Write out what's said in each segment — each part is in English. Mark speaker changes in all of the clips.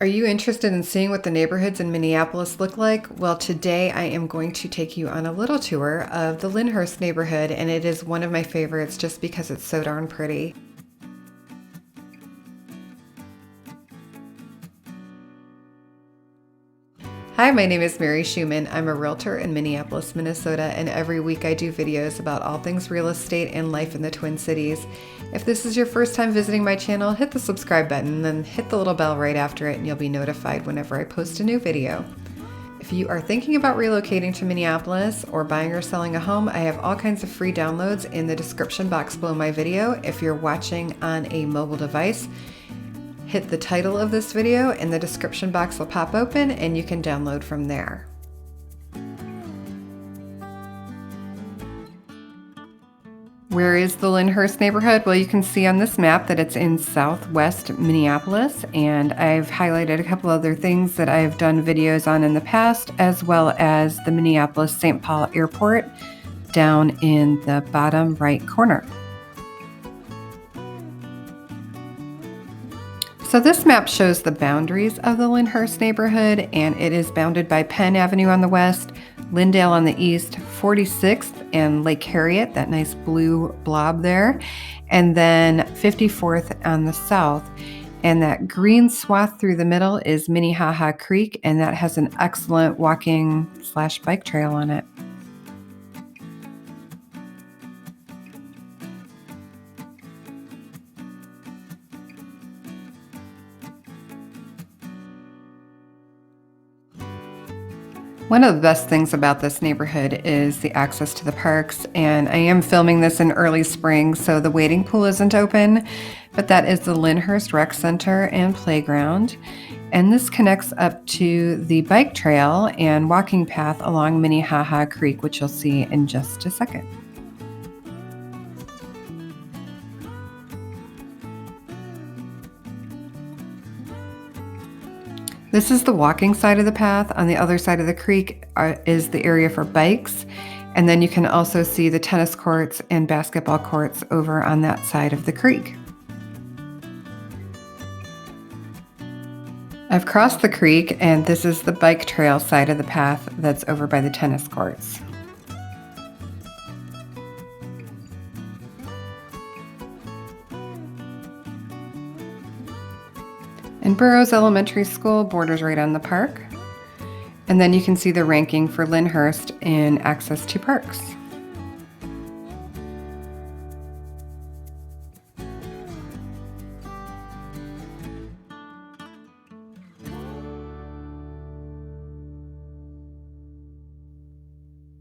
Speaker 1: Are you interested in seeing what the neighborhoods in Minneapolis look like? Well, today I am going to take you on a little tour of the Lynnhurst neighborhood, and it is one of my favorites just because it's so darn pretty. Hi, my name is Mary Schumann. I'm a realtor in Minneapolis, Minnesota, and every week I do videos about all things real estate and life in the Twin Cities. If this is your first time visiting my channel, hit the subscribe button, then hit the little bell right after it, and you'll be notified whenever I post a new video. If you are thinking about relocating to Minneapolis or buying or selling a home, I have all kinds of free downloads in the description box below my video. If you're watching on a mobile device, hit the title of this video and the description box will pop open and you can download from there. Where is the Lynnhurst neighborhood? Well, you can see on this map that it's in southwest Minneapolis, and I've highlighted a couple other things that I've done videos on in the past, as well as the Minneapolis-St. Paul Airport down in the bottom right corner. So this map shows the boundaries of the Lynnhurst neighborhood, and it is bounded by Penn Avenue on the west, Lyndale on the east, 46th and Lake Harriet, that nice blue blob there, and then 54th on the south. And that green swath through the middle is Minnehaha Creek, and that has an excellent walking/bike trail on it. One of the best things about this neighborhood is the access to the parks, and I am filming this in early spring, so the wading pool isn't open, but that is the Lynnhurst Rec Center and Playground. And this connects up to the bike trail and walking path along Minnehaha Creek, which you'll see in just a second. This is the walking side of the path. On the other side of the creek is the area for bikes. And then you can also see the tennis courts and basketball courts over on that side of the creek. I've crossed the creek, and this is the bike trail side of the path that's over by the tennis courts. And Burroughs Elementary School borders right on the park. And then you can see the ranking for Lynnhurst in access to parks.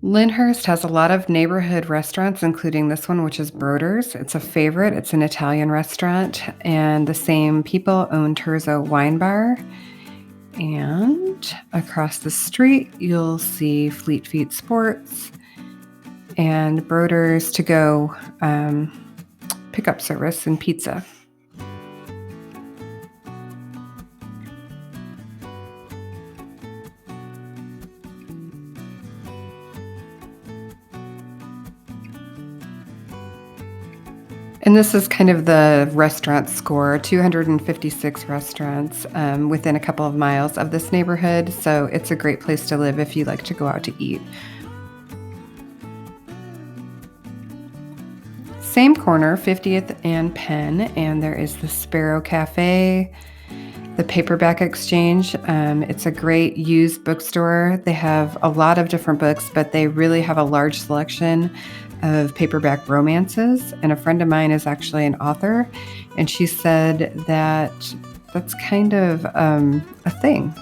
Speaker 1: Lynnhurst has a lot of neighborhood restaurants, including this one, which is Broder's. It's a favorite. It's an Italian restaurant, and the same people own Terzo Wine Bar. And across the street, you'll see Fleet Feet Sports and Broder's to go pickup service and pizza. And this is kind of the restaurant score, 256 restaurants within a couple of miles of this neighborhood. So it's a great place to live if you like to go out to eat. Same corner, 50th and Penn, and there is the Sparrow Cafe, the Paperback Exchange. It's a great used bookstore. They have a lot of different books, but they really have a large selection of paperback romances, and a friend of mine is actually an author, and she said that that's kind of a thing.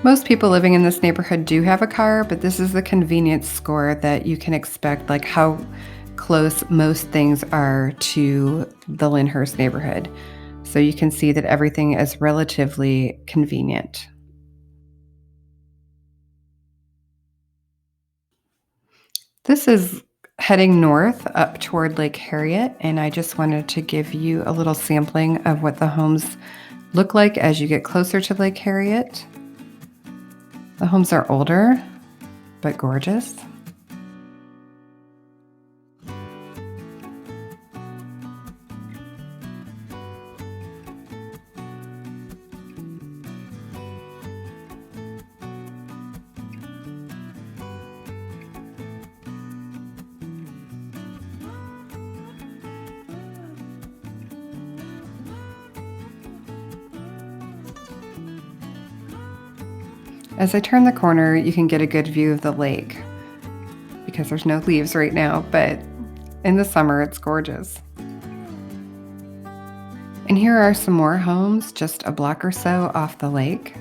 Speaker 1: Most people living in this neighborhood do have a car, but this is the convenience score that you can expect, like how close most things are to the Lynnhurst neighborhood. So you can see that everything is relatively convenient. This is heading north up toward Lake Harriet, and I just wanted to give you a little sampling of what the homes look like as you get closer to Lake Harriet. The homes are older, but gorgeous. As I turn the corner, you can get a good view of the lake because there's no leaves right now, but in the summer it's gorgeous. And here are some more homes just a block or so off the lake.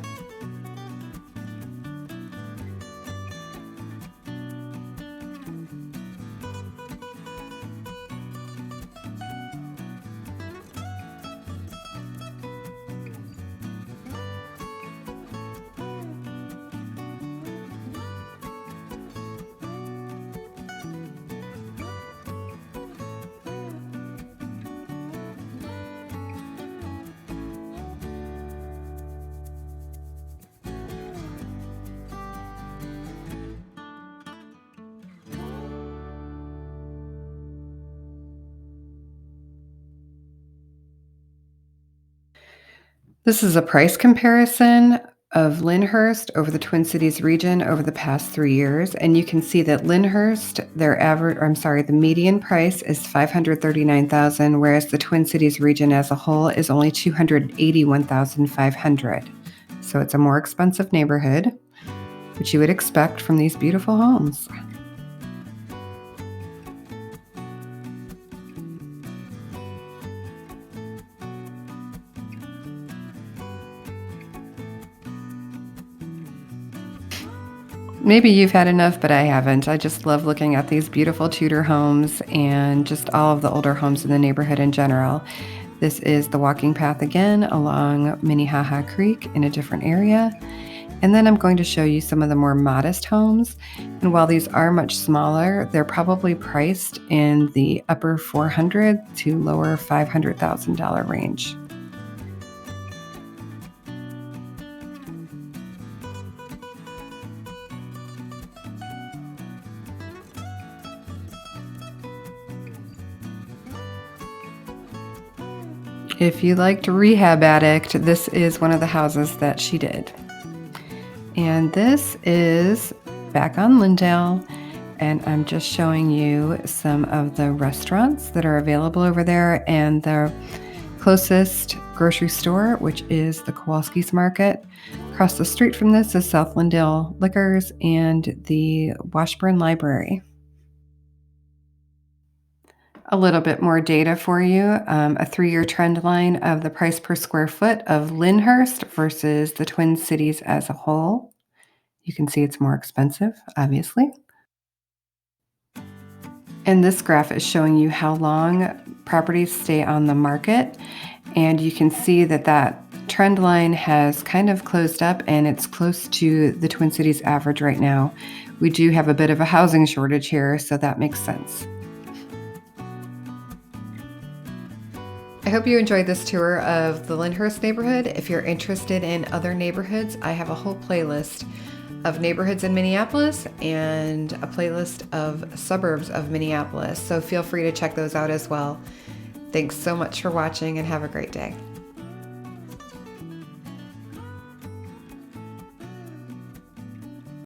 Speaker 1: This is a price comparison of Lynnhurst over the Twin Cities region over the past 3 years, and you can see that Lynnhurst, the median price is $539,000, whereas the Twin Cities region as a whole is only $281,500. So it's a more expensive neighborhood, which you would expect from these beautiful homes. Maybe you've had enough, but I haven't. I just love looking at these beautiful Tudor homes and just all of the older homes in the neighborhood in general. This is the walking path again along Minnehaha Creek in a different area. And then I'm going to show you some of the more modest homes. And while these are much smaller, they're probably priced in the upper $400,000 to lower $500,000 range. If you liked Rehab Addict, this is one of the houses that she did. And this is back on Lyndale, and I'm just showing you some of the restaurants that are available over there and the closest grocery store, which is the Kowalski's Market. Across the street from this is South Lyndale Liquors and the Washburn Library. A little bit more data for you, a 3-year trend line of the price per square foot of Lynnhurst versus the Twin Cities as a whole. You can see it's more expensive, obviously. And this graph is showing you how long properties stay on the market. And you can see that that trend line has kind of closed up and it's close to the Twin Cities average right now. We do have a bit of a housing shortage here, so that makes sense. I hope you enjoyed this tour of the Lynnhurst neighborhood. If you're interested in other neighborhoods, I have a whole playlist of neighborhoods in Minneapolis and a playlist of suburbs of Minneapolis. So feel free to check those out as well. Thanks so much for watching and have a great day.